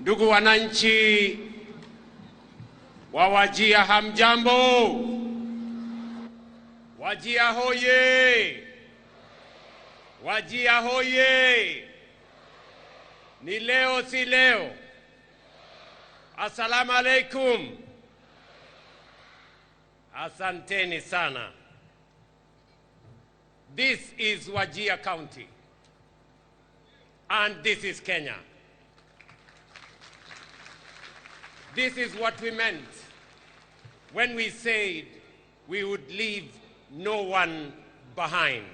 Ndugu wananchi wa Wajir, hamjambo? Wajir hoye! Wajir hoye! Ni leo si leo. Assalamu alaikum. Asanteni sana. This is Wajir County, and this is Kenya. This is what we meant when we said we would leave no one behind.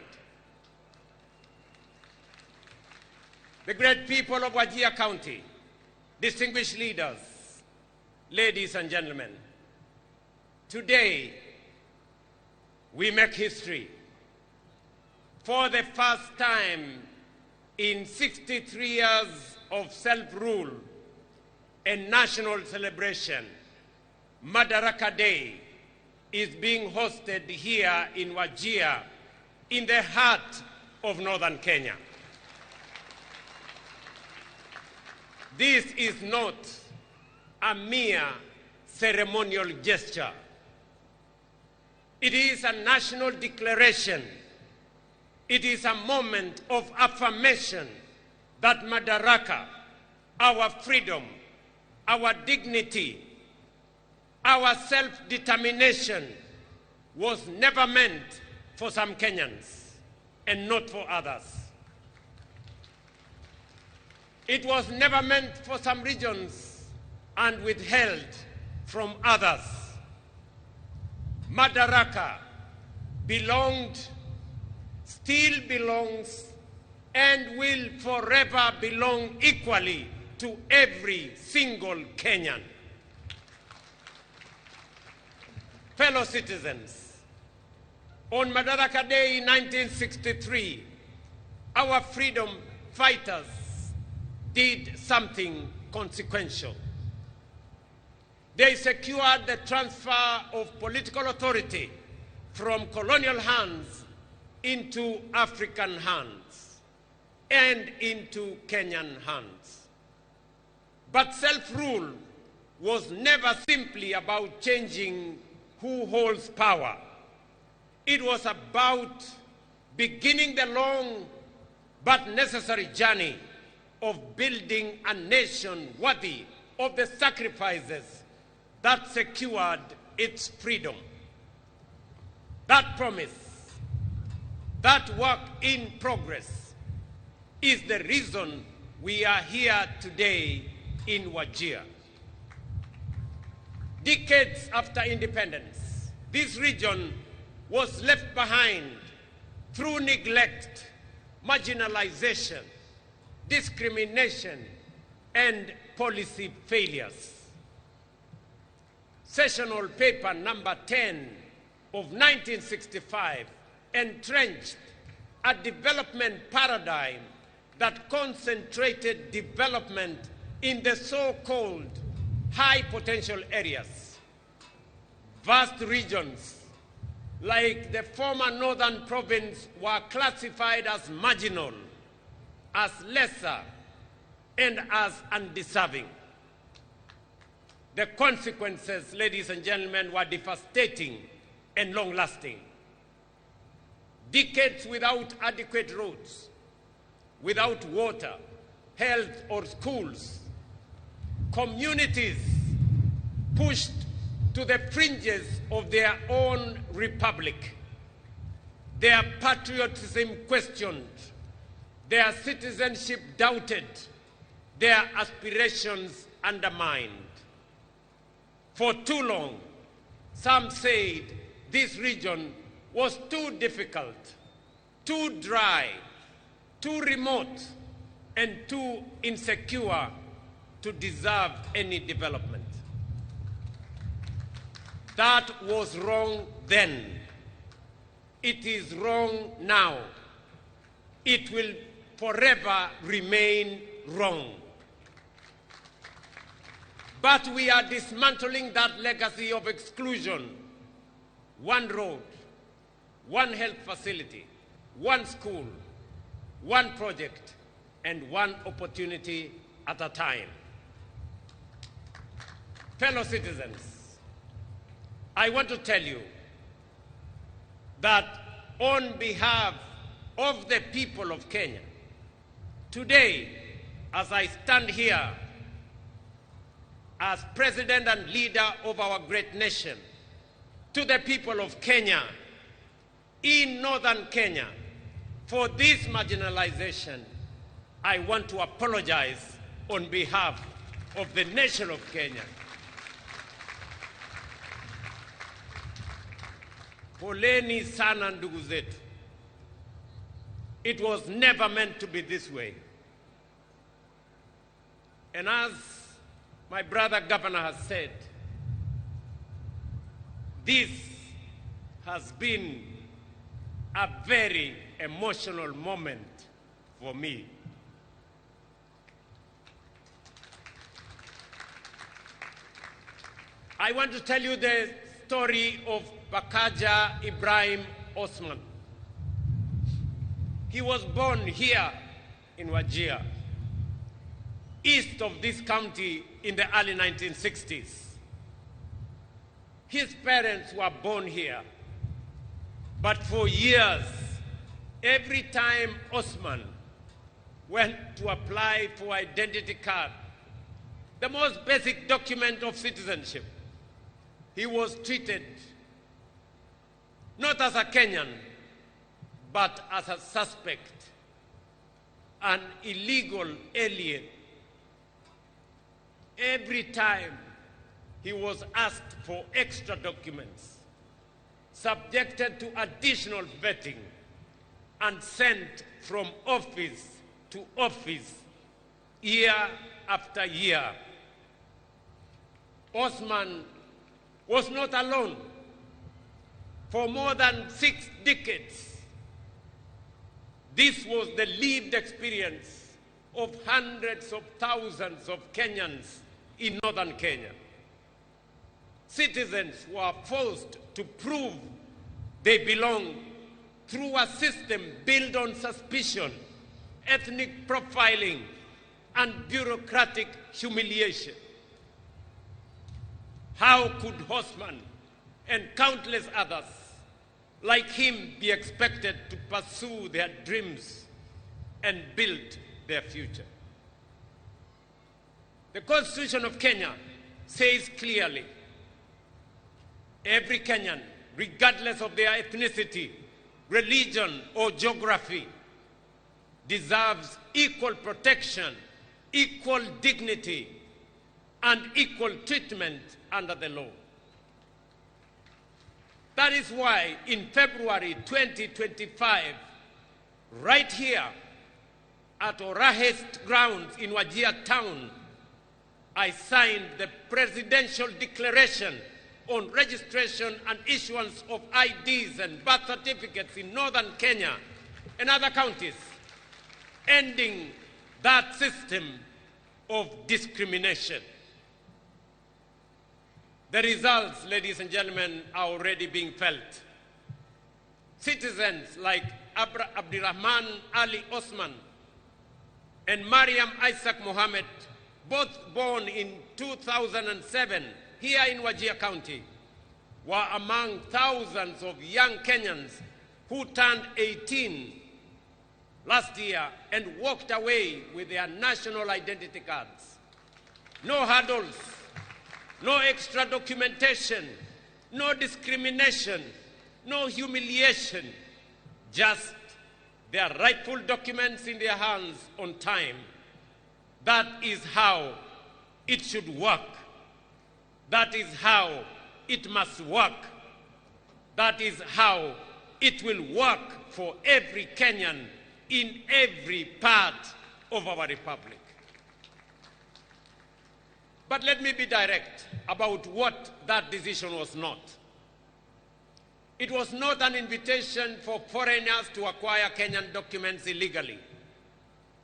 The great people of Wajir County, distinguished leaders, ladies and gentlemen, today we make history. For the first time in 63 years of self-rule and national celebration, Madaraka Day is being hosted here in Wajir, in the heart of northern Kenya. This is not a mere ceremonial gesture. It is a national declaration. It is a moment of affirmation that Madaraka, our freedom, our dignity, our self-determination was never meant for some Kenyans and not for others. It was never meant for some regions and withheld from others. Madaraka belonged, still belongs, and will forever belong equally to every single Kenyan. Fellow citizens, on Madaraka Day in 1963, our freedom fighters did something consequential. They secured the transfer of political authority from colonial hands into African hands and into Kenyan hands. But self-rule was never simply about changing who holds power. It was about beginning the long but necessary journey of building a nation worthy of the sacrifices that secured its freedom. That promise, that work in progress, is the reason we are here today in Wajir. Decades after independence, this region was left behind through neglect, marginalization, discrimination, and policy failures. Sessional paper number 10 of 1965 entrenched a development paradigm that concentrated development in the so-called high potential areas. Vast regions like the former northern province were classified as marginal, as lesser, and as undeserving. The consequences, ladies and gentlemen, were devastating and long-lasting. Decades without adequate roads, without water, health, or schools. Communities pushed to the fringes of their own republic. Their patriotism questioned, their citizenship doubted, their aspirations undermined. For too long, some said this region was too difficult, too dry, too remote, and too insecure to deserve any development. That was wrong then. It is wrong now. It will forever remain wrong. But we are dismantling that legacy of exclusion. One road, one health facility, one school, one project, and one opportunity at a time. Fellow citizens, I want to tell you that on behalf of the people of Kenya, today, as I stand here as president and leader of our great nation, to the people of Kenya, in northern Kenya, for this marginalization, I want to apologize on behalf of the nation of Kenya. Poleni sana ndugu zetu. It was never meant to be this way. And as my brother governor has said, this has been a very emotional moment for me. I want to tell you the story of Bakaja Ibrahim Osman. He was born here in Wajir, east of this county in the early 1960s. His parents were born here, but for years, every time Osman went to apply for identity card, the most basic document of citizenship, he was treated not as a Kenyan, but as a suspect, an illegal alien. Every time he was asked for extra documents, subjected to additional vetting, and sent from office to office, year after year. Osman was not alone. For more than 6 decades, this was the lived experience of hundreds of thousands of Kenyans in northern Kenya. Citizens were forced to prove they belong through a system built on suspicion, ethnic profiling, and bureaucratic humiliation. How could Osman and countless others like him be expected to pursue their dreams and build their future? The Constitution of Kenya says clearly, every Kenyan, regardless of their ethnicity, religion, or geography, deserves equal protection, equal dignity, and equal treatment under the law. That is why in February 2025, right here at Orahes grounds in Wajir town, I signed the Presidential Declaration on registration and issuance of IDs and birth certificates in northern Kenya and other counties, ending that system of discrimination. The results, ladies and gentlemen, are already being felt. Citizens like Abdirahman Ali Osman and Mariam Isaac Mohammed, both born in 2007 here in Wajir County, were among thousands of young Kenyans who turned 18 last year and walked away with their national identity cards. No hurdles, no extra documentation, no discrimination, no humiliation, just their rightful documents in their hands on time. That is how it should work. That is how it must work. That is how it will work for every Kenyan in every part of our republic. But let me be direct about what that decision was not. It was not an invitation for foreigners to acquire Kenyan documents illegally.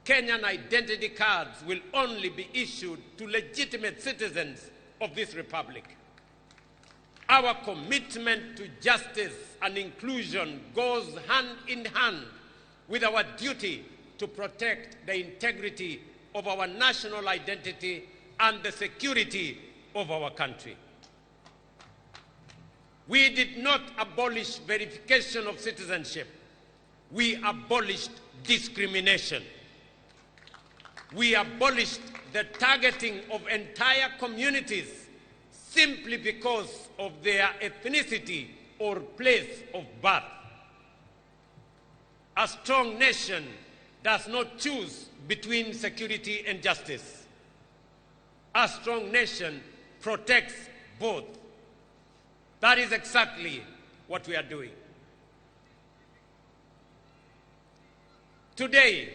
Kenyan identity cards will only be issued to legitimate citizens of this republic. Our commitment to justice and inclusion goes hand in hand with our duty to protect the integrity of our national identity and the security of our country. We did not abolish verification of citizenship. We abolished discrimination. We abolished the targeting of entire communities simply because of their ethnicity or place of birth. A strong nation does not choose between security and justice. A strong nation protects both. That is exactly what we are doing. Today,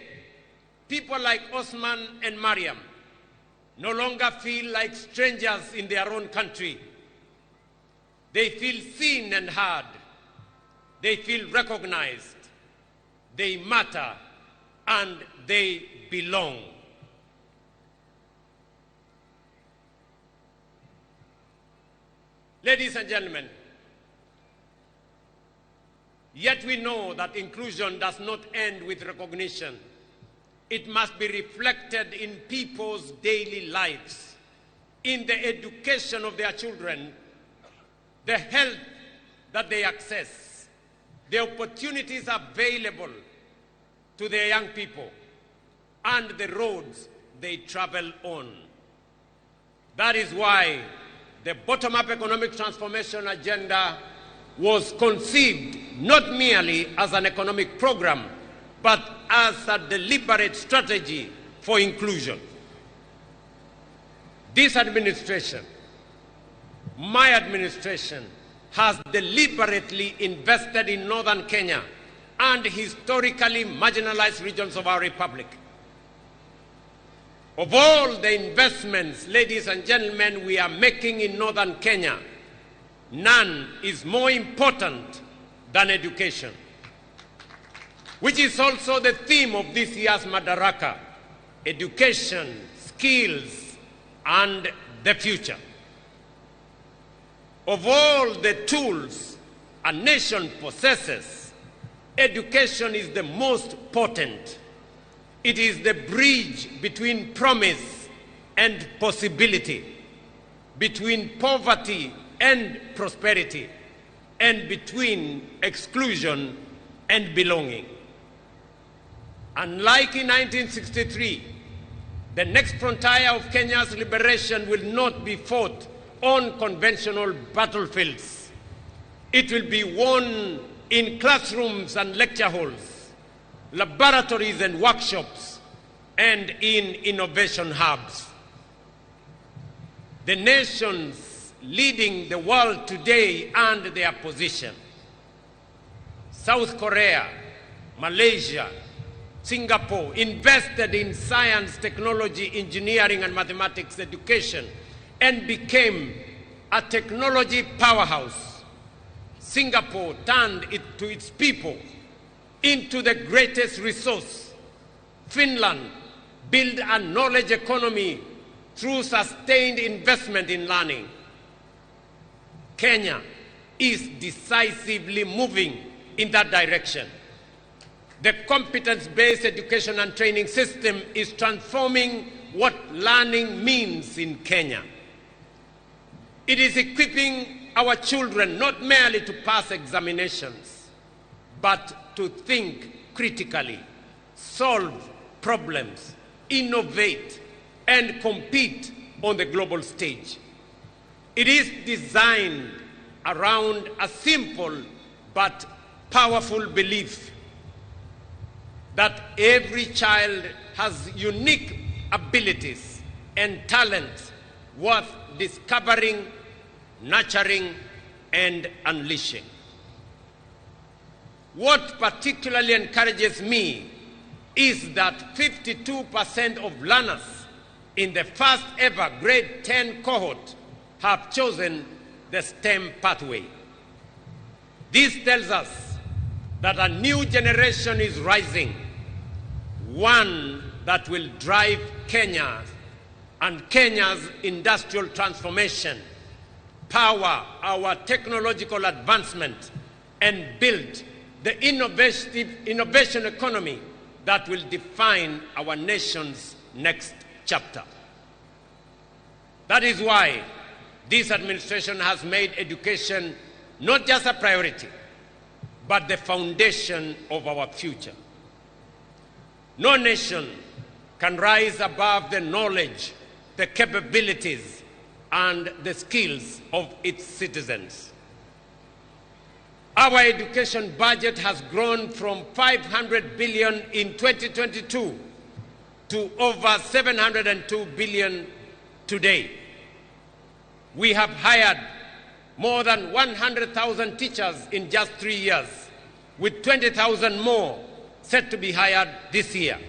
people like Osman and Mariam no longer feel like strangers in their own country. They feel seen and heard. They feel recognized. They matter and they belong. Ladies and gentlemen, yet we know that inclusion does not end with recognition. It must be reflected in people's daily lives, in the education of their children, the health that they access, the opportunities available to their young people, and the roads they travel on. That is why the bottom-up economic transformation agenda was conceived not merely as an economic program, but as a deliberate strategy for inclusion. This administration, my administration, has deliberately invested in northern Kenya and historically marginalized regions of our republic. Of all the investments, ladies and gentlemen, we are making in northern Kenya, none is more important than education, which is also the theme of this year's Madaraka: education, skills, and the future. Of all the tools a nation possesses, education is the most potent. It is the bridge between promise and possibility, between poverty and prosperity, and between exclusion and belonging. Unlike in 1963, the next frontier of Kenya's liberation will not be fought on conventional battlefields. It will be won in classrooms and lecture halls, laboratories and workshops, and in innovation hubs. The nations leading the world today and their position: South Korea, Malaysia, Singapore, invested in science, technology, engineering, and mathematics education and became a technology powerhouse. Singapore turned it to its people into the greatest resource. Finland built a knowledge economy through sustained investment in learning. Kenya is decisively moving in that direction. The competence-based education and training system is transforming what learning means in Kenya. It is equipping our children not merely to pass examinations, but to think critically, solve problems, innovate, and compete on the global stage. It is designed around a simple but powerful belief that every child has unique abilities and talents worth discovering, nurturing, and unleashing. What particularly encourages me is that 52% of learners in the first ever grade 10 cohort have chosen the STEM pathway. This tells us that a new generation is rising, one that will drive Kenya and Kenya's industrial transformation, power our technological advancement, and build the innovation economy that will define our nation's next chapter. That is why this administration has made education not just a priority, but the foundation of our future. No nation can rise above the knowledge, the capabilities, and the skills of its citizens. Our education budget has grown from 500 billion in 2022 to over 702 billion today. We have hired more than 100,000 teachers in just 3 years, with 20,000 more set to be hired this year,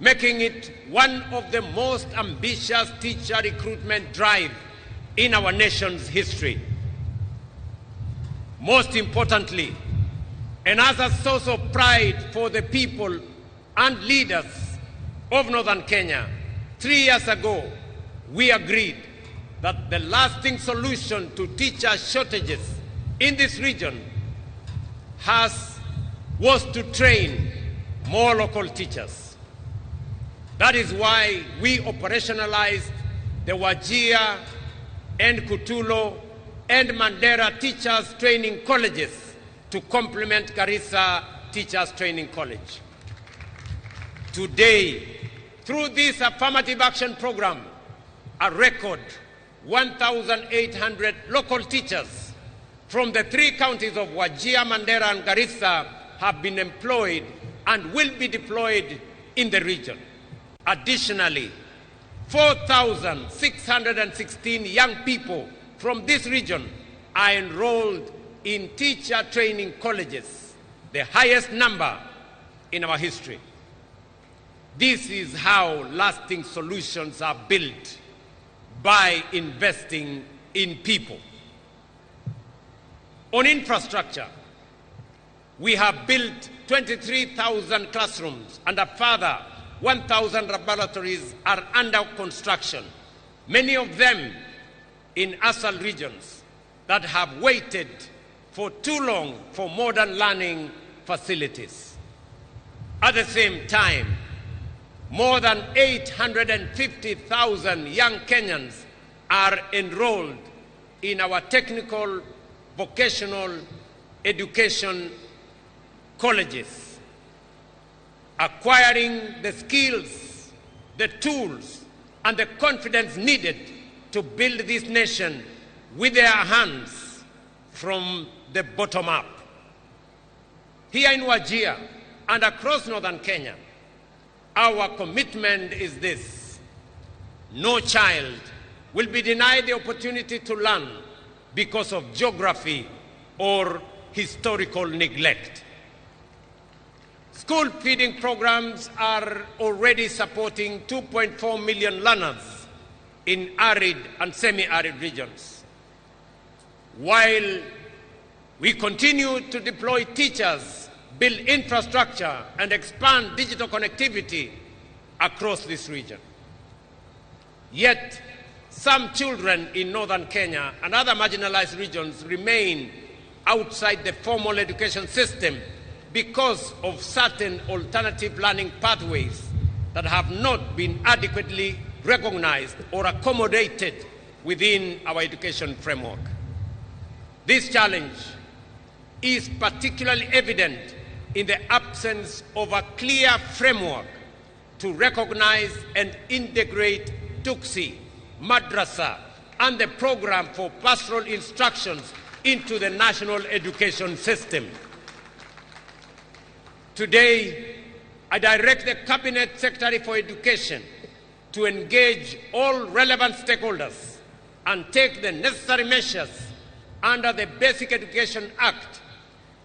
making it one of the most ambitious teacher recruitment drive in our nation's history. Most importantly, and as a source of pride for the people and leaders of Northern Kenya, 3 years ago, we agreed that the lasting solution to teacher shortages in this region was to train more local teachers. That is why we operationalized the Wajir and Kutulo and Mandera Teachers Training Colleges to complement Garissa Teachers Training College. Today, through this affirmative action program, a record 1,800 local teachers from the 3 counties of Wajir, Mandera, and Garissa have been employed and will be deployed in the region. Additionally, 4,616 young people from this region are enrolled in teacher training colleges, the highest number in our history. This is how lasting solutions are built, by investing in people. On infrastructure, we have built 23,000 classrooms and a further 1,000 laboratories are under construction, many of them in ASAL regions that have waited for too long for modern learning facilities. At the same time, more than 850,000 young Kenyans are enrolled in our technical, vocational education colleges, acquiring the skills, the tools, and the confidence needed to build this nation with their hands from the bottom up. Here in Wajir and across northern Kenya, our commitment is this: no child will be denied the opportunity to learn because of geography or historical neglect. School feeding programs are already supporting 2.4 million learners in arid and semi-arid regions. While we continue to deploy teachers, build infrastructure, and expand digital connectivity across this region. Yet, some children in northern Kenya and other marginalized regions remain outside the formal education system because of certain alternative learning pathways that have not been adequately recognized or accommodated within our education framework. This challenge is particularly evident in the absence of a clear framework to recognize and integrate Tuksi, Madrasa, and the program for pastoral instructions into the national education system. Today, I direct the Cabinet Secretary for Education to engage all relevant stakeholders and take the necessary measures under the Basic Education Act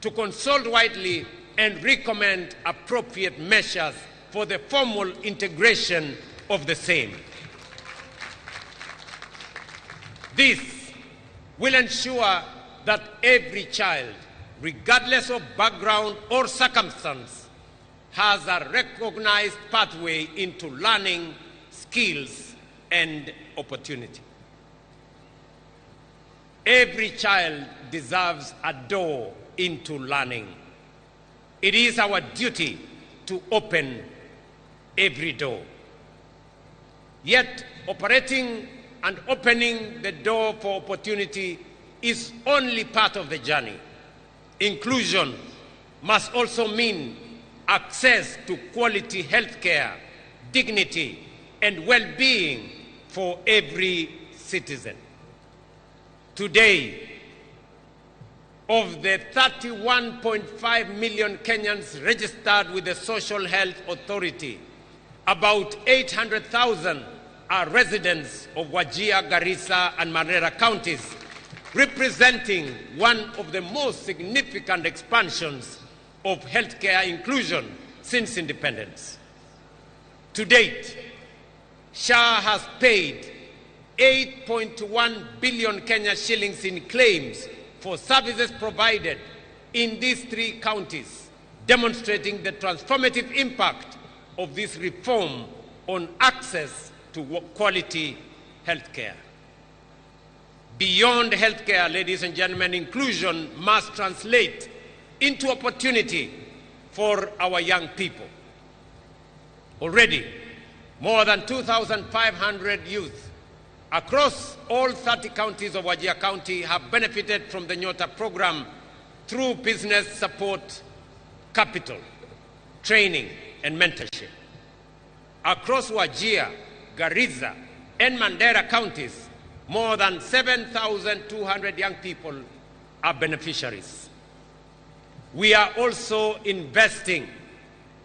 to consult widely and recommend appropriate measures for the formal integration of the same. This will ensure that every child, regardless of background or circumstance, has a recognized pathway into learning, skills, and opportunity. Every child deserves a door into learning. It is our duty to open every door. Yet, operating and opening the door for opportunity is only part of the journey. Inclusion must also mean access to quality healthcare, dignity, and well-being for every citizen. Today, of the 31.5 million Kenyans registered with the Social Health Authority, about 800,000 are residents of Wajir, Garissa, and Madaraka counties, representing one of the most significant expansions of healthcare inclusion since independence. To date, SHA has paid 8.1 billion Kenya shillings in claims for services provided in these three counties, demonstrating the transformative impact of this reform on access to quality healthcare. Beyond healthcare, ladies and gentlemen, inclusion must translate into opportunity for our young people. Already, more than 2,500 youth across all 30 counties of Wajir County have benefited from the Nyota program through business support, capital, training, and mentorship. Across Wajir, Garissa, and Madaraka counties, more than 7,200 young people are beneficiaries. We are also investing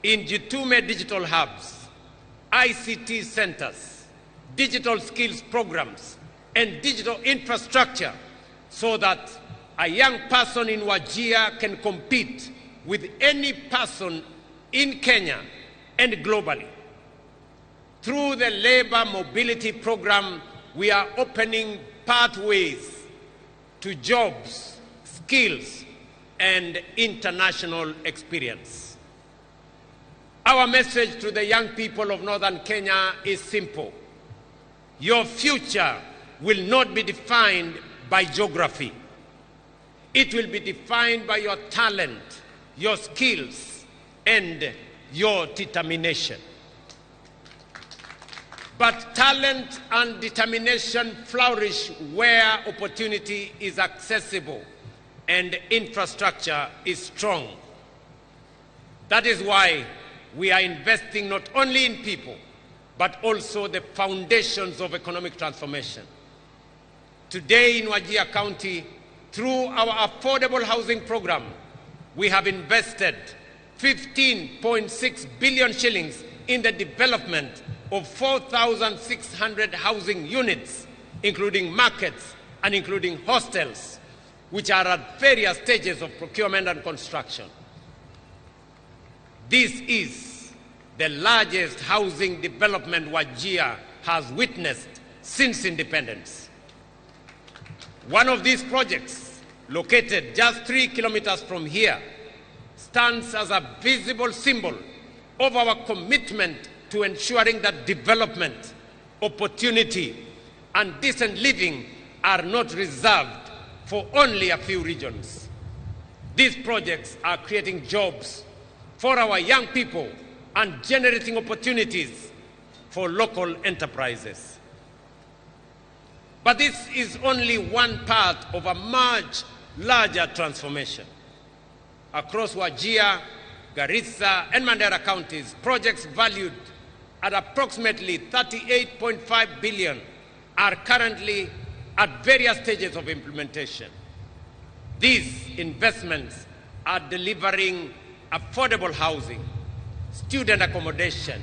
in Jitume digital hubs, ICT centers, digital skills programs, and digital infrastructure so that a young person in Wajir can compete with any person in Kenya and globally. Through the labor mobility program, we are opening pathways to jobs, skills, and international experience. Our message to the young people of Northern Kenya is simple. Your future will not be defined by geography. It will be defined by your talent, your skills, and your determination. But talent and determination flourish where opportunity is accessible and infrastructure is strong. That is why we are investing not only in people, but also the foundations of economic transformation. Today in Wajir County, through our affordable housing program, we have invested 15.6 billion shillings in the development of 4,600 housing units, including markets and including hostels, which are at various stages of procurement and construction. This is the largest housing development Wajir has witnessed since independence. One of these projects, located just 3 kilometers from here, stands as a visible symbol of our commitment to ensuring that development, opportunity, and decent living are not reserved for only a few regions. These projects are creating jobs for our young people and generating opportunities for local enterprises. But this is only one part of a much larger transformation. Across Wajir, Garissa, and Madaraka counties, projects valued at approximately 38.5 billion are currently at various stages of implementation. These investments are delivering affordable housing, student accommodation,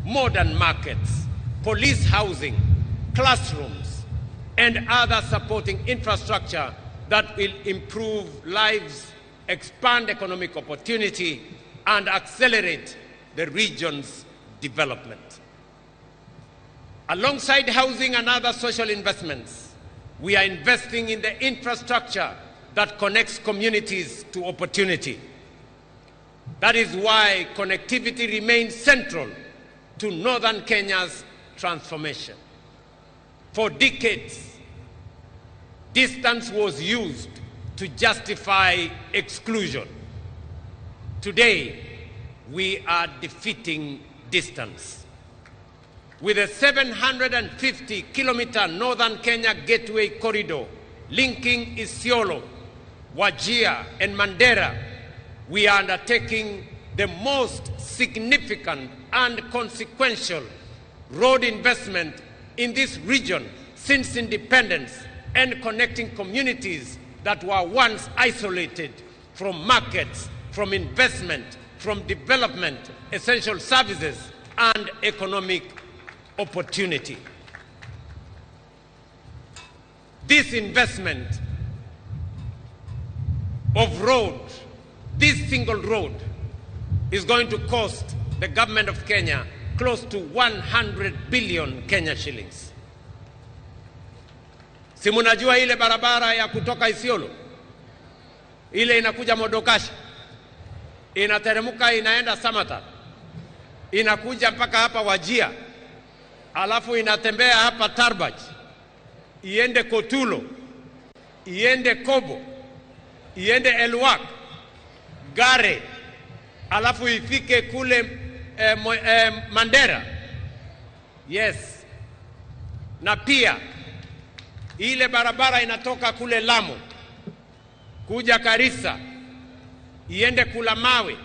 modern markets, police housing, classrooms, and other supporting infrastructure that will improve lives, expand economic opportunity, and accelerate the region's development. Alongside housing and other social investments, we are investing in the infrastructure that connects communities to opportunity. That is why connectivity remains central to Northern Kenya's transformation. For decades, distance was used to justify exclusion. Today, we are defeating distance. with a 750-kilometer northern Kenya gateway corridor linking Isiolo, Wajir, and Mandera, we are undertaking the most significant and consequential road investment in this region since independence, and connecting communities that were once isolated from markets, from investment, from development, essential services, and economic opportunity. This investment of road, this single road, is going to cost the government of Kenya close to 100 billion Kenya shillings. Si munajua ile barabara ya kutoka Isiolo, ile inakuja Modokashi, inateremuka inaenda Samata, inakuja mpaka hapa Wajir, alafu inatembea hapa Tarbaj, iende Kotulo, iende Kobo, iende Elwak, Gare, alafu ifike kule Mandera. Yes. Na pia ile barabara inatoka kule Lamu kuja Karisa, iende Kulamawe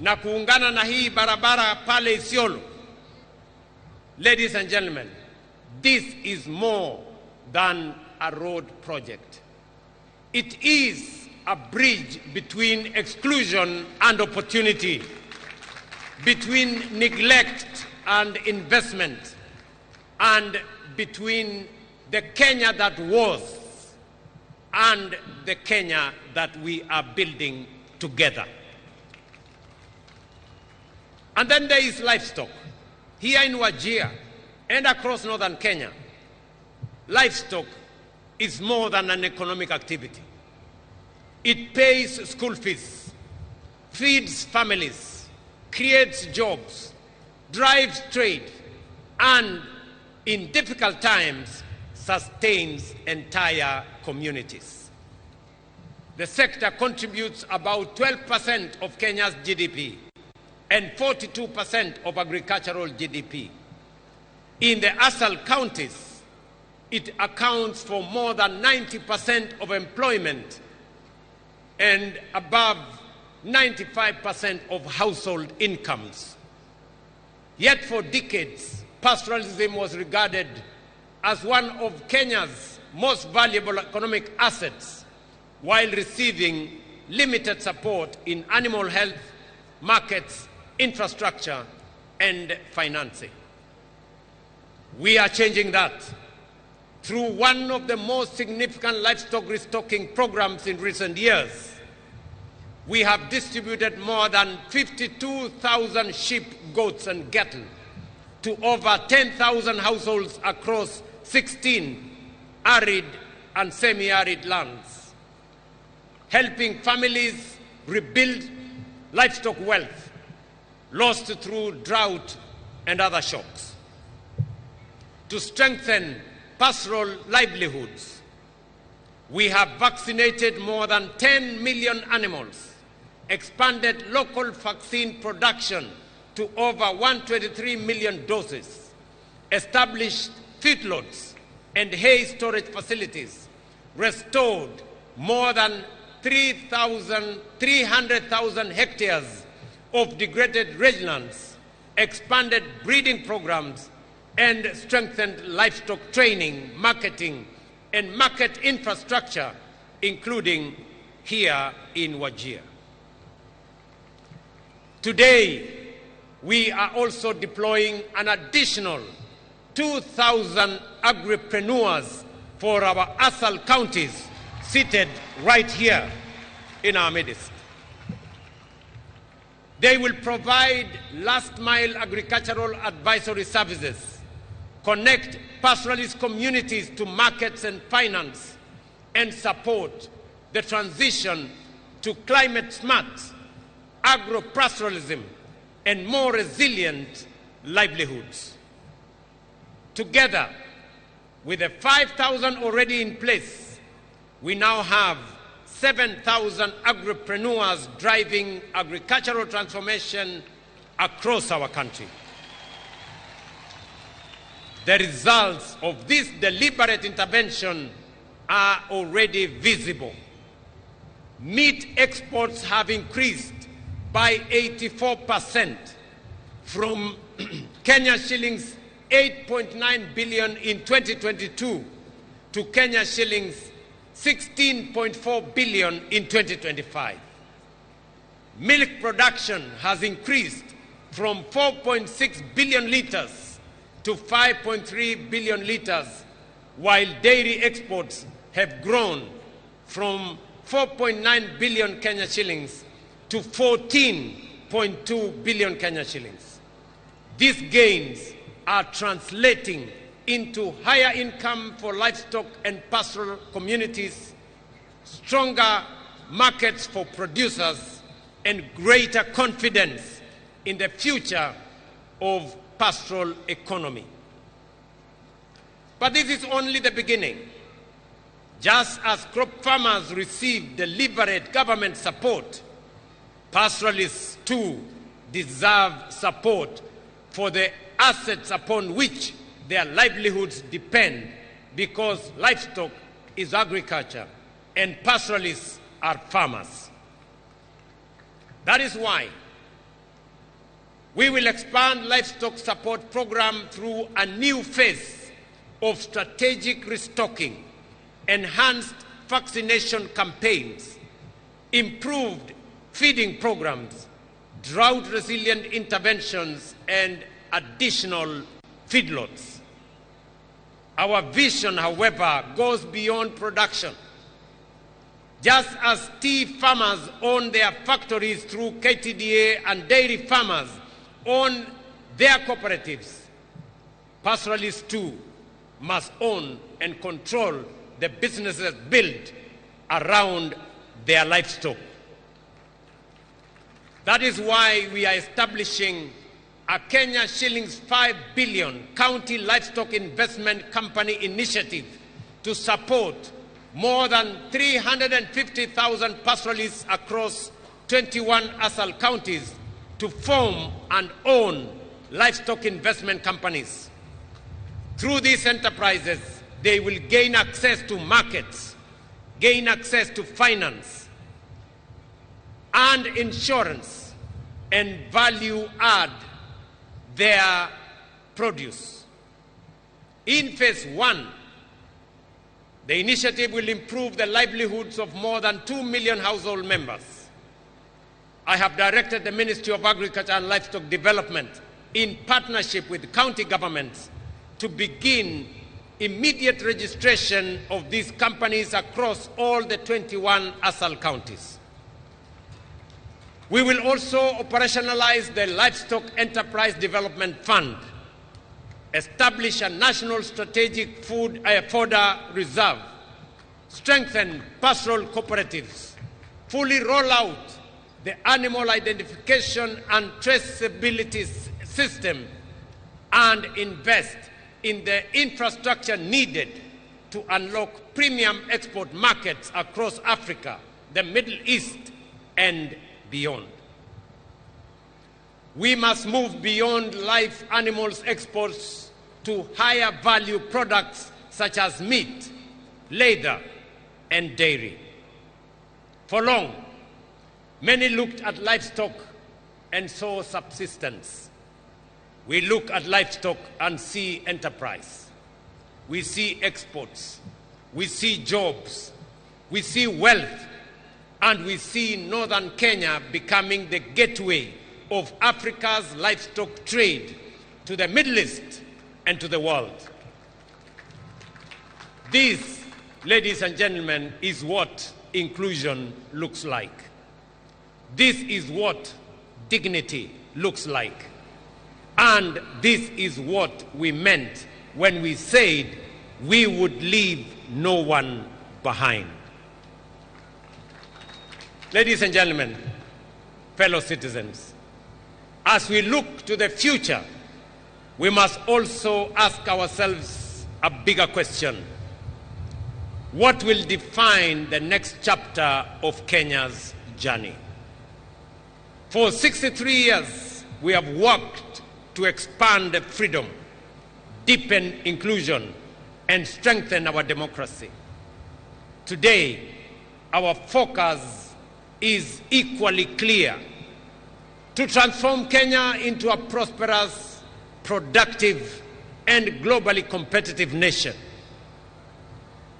na kuungana na hii barabara pale Isiolo. Ladies and gentlemen, this is more than a road project. It is a bridge between exclusion and opportunity, between neglect and investment, and between the Kenya that was and the Kenya that we are building together. And then there is livestock. Here in Wajir and across northern Kenya, livestock is more than an economic activity. It pays school fees, feeds families, creates jobs, drives trade, and in difficult times sustains entire communities. The sector contributes about 12% of Kenya's GDP and 42% of agricultural GDP. In the ASAL counties, it accounts for more than 90% of employment and above 95% of household incomes. Yet for decades, pastoralism was regarded as one of Kenya's most valuable economic assets, while receiving limited support in animal health, markets, infrastructure, and financing. We are changing that through one of the most significant livestock restocking programs in recent years. We have distributed more than 52,000 sheep, goats, and cattle to over 10,000 households across 16 arid and semi-arid lands, helping families rebuild livestock wealth lost through drought and other shocks. To strengthen pastoral livelihoods, we have vaccinated more than 10 million animals, expanded local vaccine production to over 123 million doses, established feedlots and hay storage facilities, restored more than 300,000 hectares of degraded rangelands, expanded breeding programs, and strengthened livestock training, marketing, and market infrastructure, including here in Wajir. Today, we are also deploying an additional 2,000 agripreneurs for our ASAL counties, seated right here in our midst. They will provide last-mile agricultural advisory services, connect pastoralist communities to markets and finance, and support the transition to climate-smart agro-pastoralism and more resilient livelihoods. Together, with the 5,000 already in place, we now have 7,000 agripreneurs driving agricultural transformation across our country. The results of this deliberate intervention are already visible. Meat exports have increased by 84% from Kenya shillings 8.9 billion in 2022 to Kenya shillings 16.4 billion in 2025. Milk production has increased from 4.6 billion litres to 5.3 billion litres, while dairy exports have grown from 4.9 billion Kenya shillings to 14.2 billion Kenya shillings. These gains are translating into higher income for livestock and pastoral communities, stronger markets for producers, and greater confidence in the future of pastoral economy. But this is only the beginning. Just as crop farmers receive deliberate government support, pastoralists too deserve support for the assets upon which their livelihoods depend, because livestock is agriculture and pastoralists are farmers. That is why we will expand livestock support program through a new phase of strategic restocking, enhanced vaccination campaigns, improved feeding programs, drought-resilient interventions, and additional feedlots. Our vision, however, goes beyond production. Just as tea farmers own their factories through KTDA and dairy farmers own their cooperatives, pastoralists too must own and control the businesses built around their livestock. That is why we are establishing a Kenya shillings 5 billion county livestock investment company initiative to support more than 350,000 pastoralists across 21 ASAL counties to form and own livestock investment companies. Through these enterprises, they will gain access to markets, gain access to finance and insurance, and value add their produce. In phase 1, the initiative will improve the livelihoods of more than 2 million household members. I have directed the Ministry of Agriculture and Livestock Development, in partnership with county governments, to begin immediate registration of these companies across all the 21 ASAL counties. We will also operationalize the Livestock Enterprise Development Fund, establish a national strategic fodder reserve, strengthen pastoral cooperatives, fully roll out the animal identification and traceability system, and invest in the infrastructure needed to unlock premium export markets across Africa, the Middle East, and beyond. We must move beyond live animals exports to higher value products such as meat, leather, and dairy. For long, many looked at livestock and saw subsistence. We look at livestock and see enterprise. We see exports. We see jobs. We see wealth. And we see northern Kenya becoming the gateway of Africa's livestock trade to the Middle East and to the world. This, ladies and gentlemen, is what inclusion looks like. This is what dignity looks like. And this is what we meant when we said we would leave no one behind. Ladies and gentlemen, fellow citizens, as we look to the future, we must also ask ourselves a bigger question. What will define the next chapter of Kenya's journey? For 63 years, we have worked to expand freedom, deepen inclusion, and strengthen our democracy. Today, our focus is equally clear: to transform Kenya into a prosperous, productive, and globally competitive nation.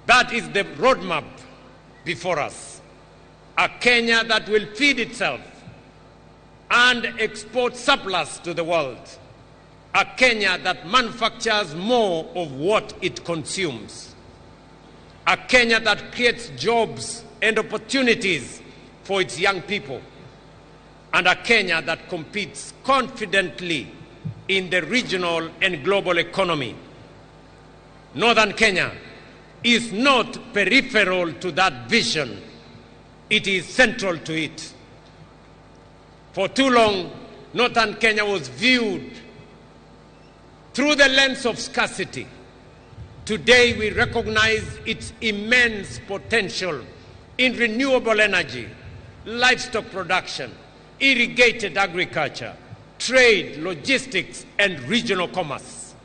That is the roadmap before us. A Kenya that will feed itself and export surplus to the world. A Kenya that manufactures more of what it consumes. A Kenya that creates jobs and opportunities for its young people. And a Kenya that competes confidently in the regional and global economy. Northern Kenya is not peripheral to that vision. It is central to it. For too long, Northern Kenya was viewed through the lens of scarcity. Today, we recognize its immense potential in renewable energy, livestock production, irrigated agriculture, trade, logistics, and regional commerce.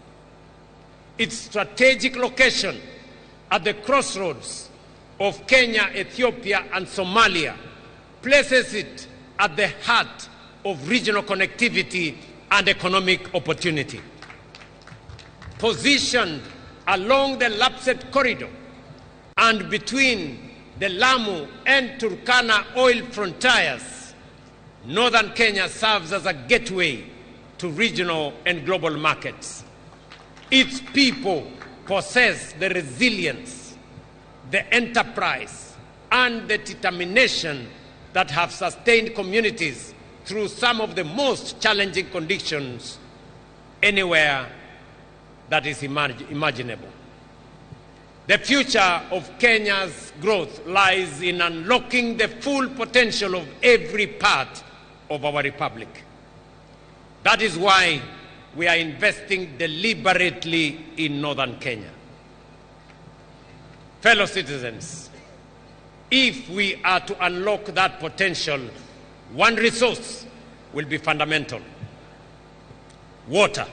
Its strategic location at the crossroads of Kenya, Ethiopia, and Somalia places it at the heart of regional connectivity and economic opportunity. Positioned along the Lapsset corridor and between the Lamu and Turkana oil frontiers, Northern Kenya serves as a gateway to regional and global markets. Its people possess the resilience, the enterprise, and the determination that have sustained communities through some of the most challenging conditions anywhere that is imaginable. The future of Kenya's growth lies in unlocking the full potential of every part of our republic. That is why we are investing deliberately in Northern Kenya. Fellow citizens, if we are to unlock that potential, one resource will be fundamental: water.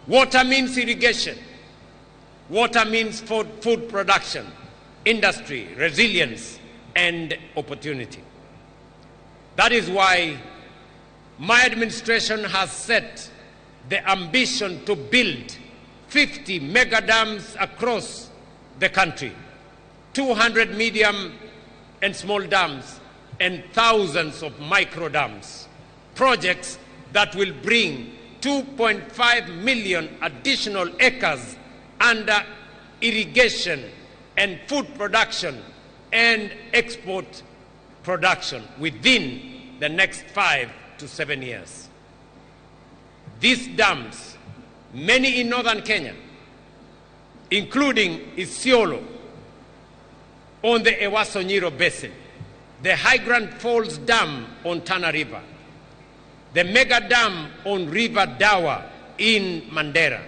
Water means irrigation. Water means food production, industry, resilience, and opportunity. That is why my administration has set the ambition to build 50 mega dams across the country, 200 medium and small dams, and thousands of micro dams. Projects that will bring 2.5 million additional acres under irrigation and food production and export production within the next 5 to 7 years. These dams, many in northern Kenya, including Isiolo on the Ewaso-Nyiro Basin, the High Grand Falls Dam on Tana River, the mega dam on River Dawa in Mandera,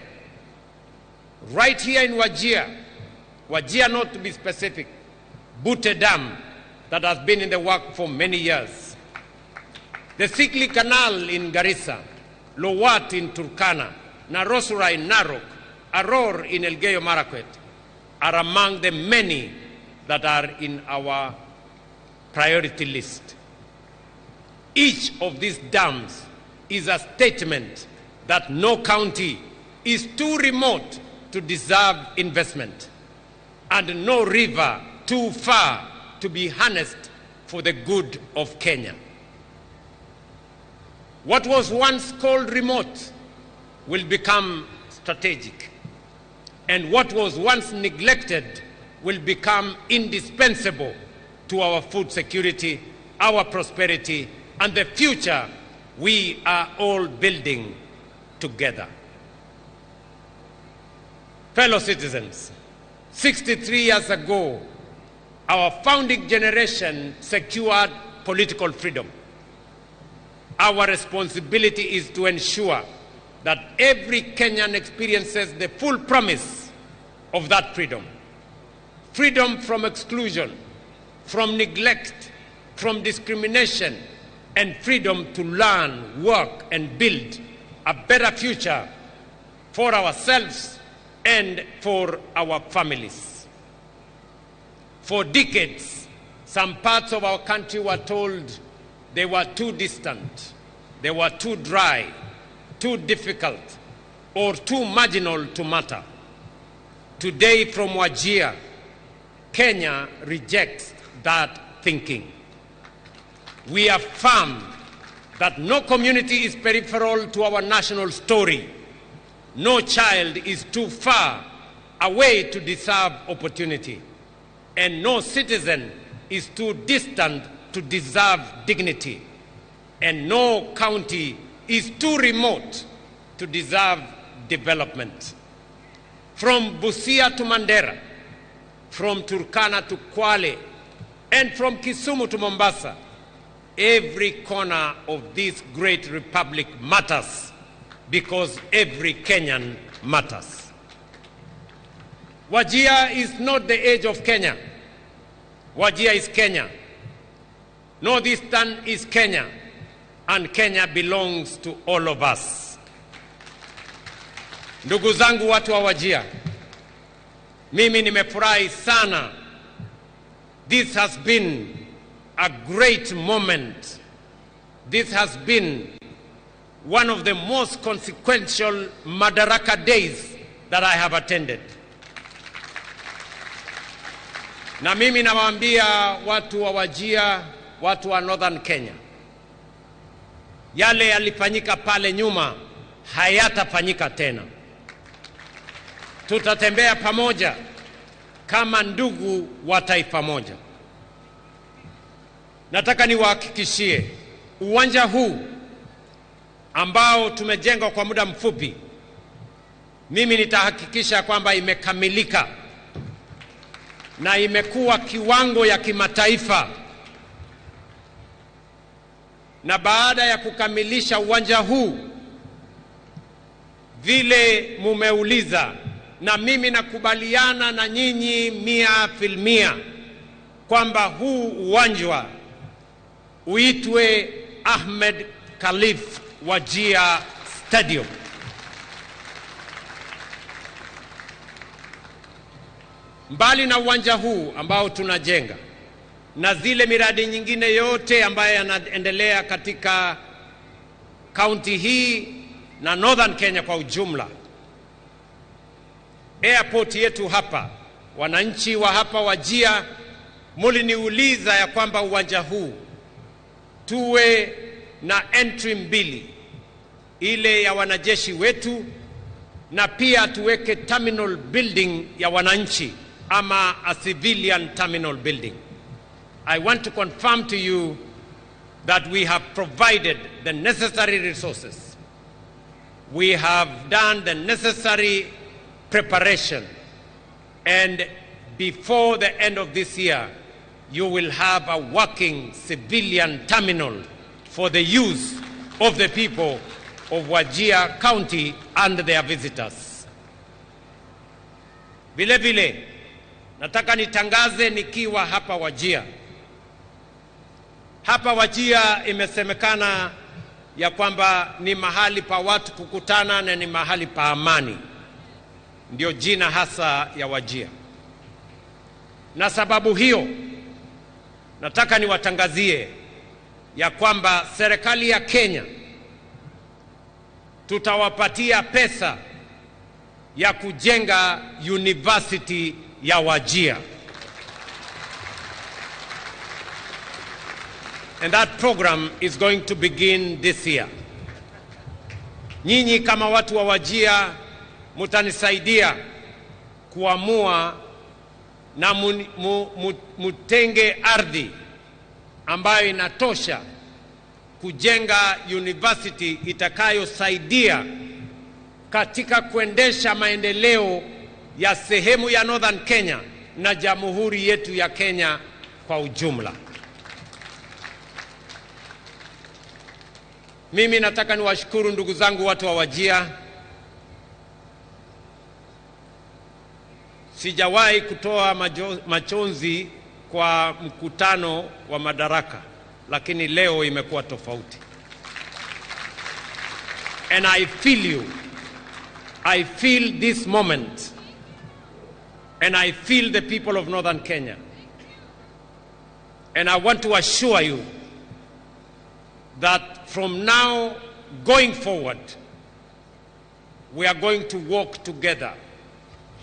right here in Wajir not to be specific, Butte Dam that has been in the work for many years, the Sikli Canal in Garissa, Lowat in Turkana, Narosura in Narok, Aror in Elgeyo Marakwet are among the many that are in our priority list. Each of these dams is a statement that no county is too remote to deserve investment, and no river too far to be harnessed for the good of Kenya. What was once called remote will become strategic, and what was once neglected will become indispensable to our food security, our prosperity, and the future we are all building together. Fellow citizens, 63 years ago, our founding generation secured political freedom. Our responsibility is to ensure that every Kenyan experiences the full promise of that freedom. Freedom from exclusion, from neglect, from discrimination, and freedom to learn, work, and build a better future for ourselves and for our families. For decades, some parts of our country were told they were too distant, they were too dry, too difficult, or too marginal to matter. Today, from Wajir, Kenya rejects that thinking. We affirm that no community is peripheral to our national story. No child is too far away to deserve opportunity, and no citizen is too distant to deserve dignity, and no county is too remote to deserve development. From Busia to Mandera, from Turkana to Kwale, and from Kisumu to Mombasa, every corner of this great republic matters, because every Kenyan matters. Wajir is not the age of Kenya. Wajir is Kenya. Northeastern is Kenya, and Kenya belongs to all of us. Ndugu zangu watu wa Wajir, mimi nimefurahi sana. This has been a great moment. This has been one of the most consequential Madaraka days that I have attended. Na mimi nawaambia watu wa Wajir, watu wa Northern Kenya, yale yalifanyika pale nyuma hayatafanyika tena. Tutatembea pamoja kama ndugu wa taifa moja. Nataka niwahakikishie uwanja huu ambao tumejenga kwa muda mfupi, mimi nitahakikisha kwamba imekamilika na imekuwa kiwango ya kimataifa. Na baada ya kukamilisha uwanja huu vile mumeuliza, na mimi nakubaliana na nyinyi 100% kwamba huu uwanja uitwe Ahmed Khalif Wajir Stadium. Mbali na uwanja huu ambao tunajenga na zile miradi nyingine yote ambayo yanaendelea katika kaunti hii na Northern Kenya kwa ujumla, airport yetu hapa, wananchi wa hapa Wajir muliniuliza ya kwamba uwanja huu tuwe na entry mbili, ile ya wanajeshi wetu na pia tuweke terminal building ya wananchi ama a civilian terminal building. I want to confirm to you that we have provided the necessary resources. We have done the necessary preparation, and before the end of this year, you will have a working civilian terminal for the use of the people of Wajir County and their visitors. Vile vile, nataka nitangaze nikiwa hapa Wajir. Hapa Wajir imesemekana ya kwamba ni mahali pa watu kukutana na ni mahali pa amani. Ndio jina hasa ya Wajir. Na sababu hiyo, nataka niwatangazie ya kwamba serikali ya Kenya tutawapatia pesa ya kujenga university ya Wajir. And that program is going to begin this year. Nyinyi kama watu wa Wajir mutanisaidia kuamua na mutenge ardhi ambayo inatosha kujenga university itakayosaidia katika kuendesha maendeleo ya sehemu ya Northern Kenya na jamhuri yetu ya Kenya kwa ujumla. Mimi nataka niwashukuru ndugu zangu watu wa Wajir. Sijawahi kutoa machozi kwa mkutano wa Madaraka, lakini leo imekuwa tofauti. And I feel you. I feel this moment, and I feel the people of Northern Kenya. And I want to assure you that from now going forward, we are going to walk together,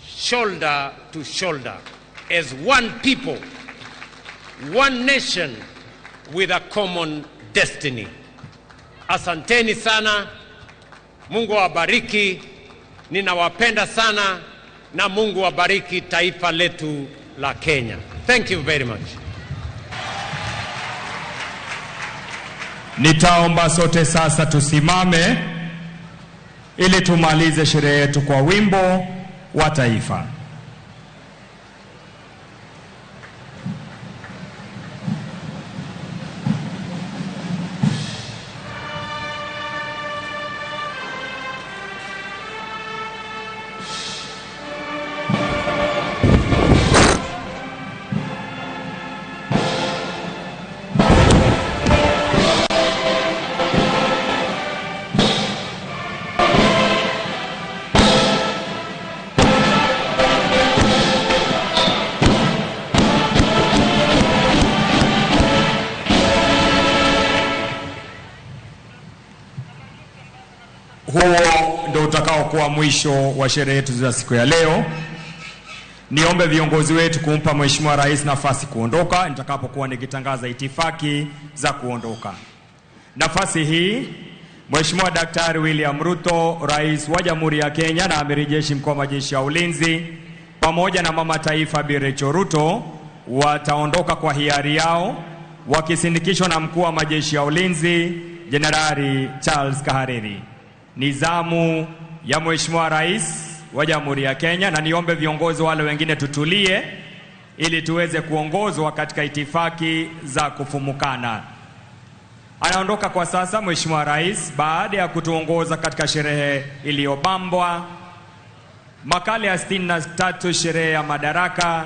shoulder to shoulder, as one people, one nation with a common destiny. Asanteni sana, Mungu awabariki, ninawapenda sana, na Mungu awabariki taifa letu la Kenya. Thank you very much. Nitaomba sote sasa tusimame ili tumalize sherehe yetu kwa wimbo wa taifa. Huo ndio utakao kuwa mwisho wa sherehe yetu za siku ya leo. Niombe viongozi wetu kumpa Mheshimiwa Rais nafasi kuondoka nitakapokuwa nikitangaza itifaki za kuondoka. Nafasi hii Mheshimiwa Daktari William Ruto, Rais wa Jamhuri ya Kenya na Amiri Jeshi Mkuu wa Majeshi ya Ulinzi, pamoja na Mama Taifa Bi Rachel Ruto wataondoka kwa hiari yao wakisindikishwa na Mkuu wa Majeshi ya Ulinzi Jenerali Charles Kahariri. Nizamu ya Mheshimiwa Rais wa Jamhuri ya Kenya, na niombe viongozi wale wengine tutulie ili tuweze kuongozwa katika itifaki za kufumukana. Anaondoka kwa sasa Mheshimiwa Rais baada ya kutuongoza katika sherehe iliyobambwa makala ya 63 sherehe ya Madaraka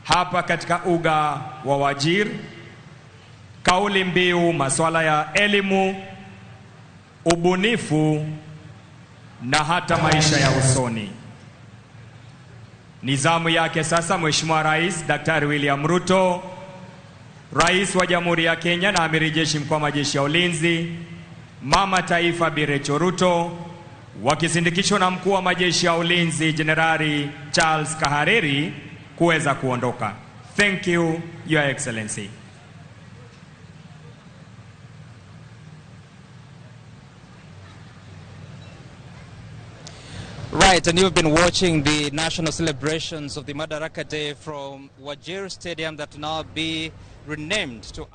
hapa katika uga wa Wajir. Kauli mbiu masuala ya elimu, ubunifu na hata maisha ya usoni. Nizamu yake sasa Mheshimiwa Rais Daktari William Ruto, Rais wa Jamhuri ya Kenya na Amiri Jeshi Mkuu wa Majeshi ya Ulinzi, Mama Taifa Bi Rachel Ruto wakisindikishwa na Mkuu wa Majeshi ya Ulinzi Jenerali Charles Kahariri kuweza kuondoka. Thank you, Your Excellency. Right, and you've been watching the national celebrations of the Madaraka Day from Wajir Stadium that will now be renamed to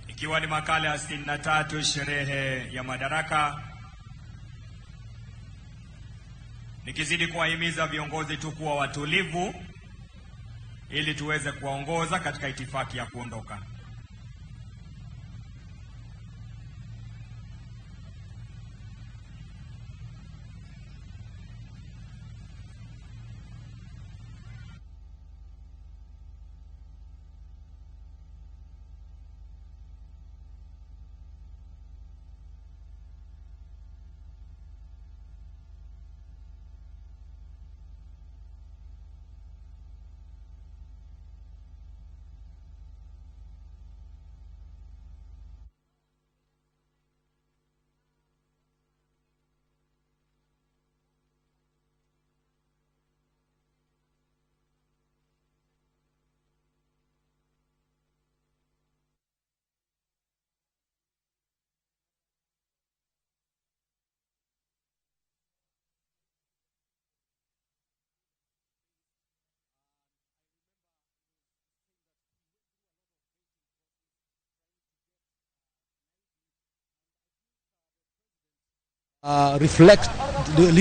ikiwa ni makala ya 63 sherehe ya Madaraka. Nikizidi kuwahimiza viongozi tu kuwa watulivu ili tuweze kuwaongoza katika itifaki ya kuondoka.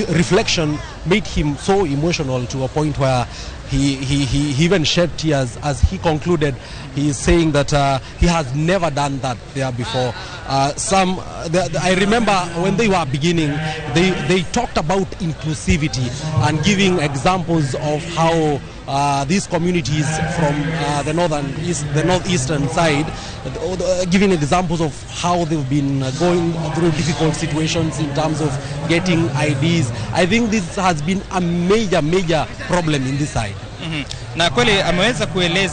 reflection made him so emotional to a point where he even shed tears as he concluded. He is saying that he has never done that there before. I remember when they were beginning, they talked about inclusivity and giving examples of how these communities from the northeastern side, giving examples of how they've been going through difficult situations in terms of getting IDs. I think this has been a major problem in this side. Na kweli ameweza kueleza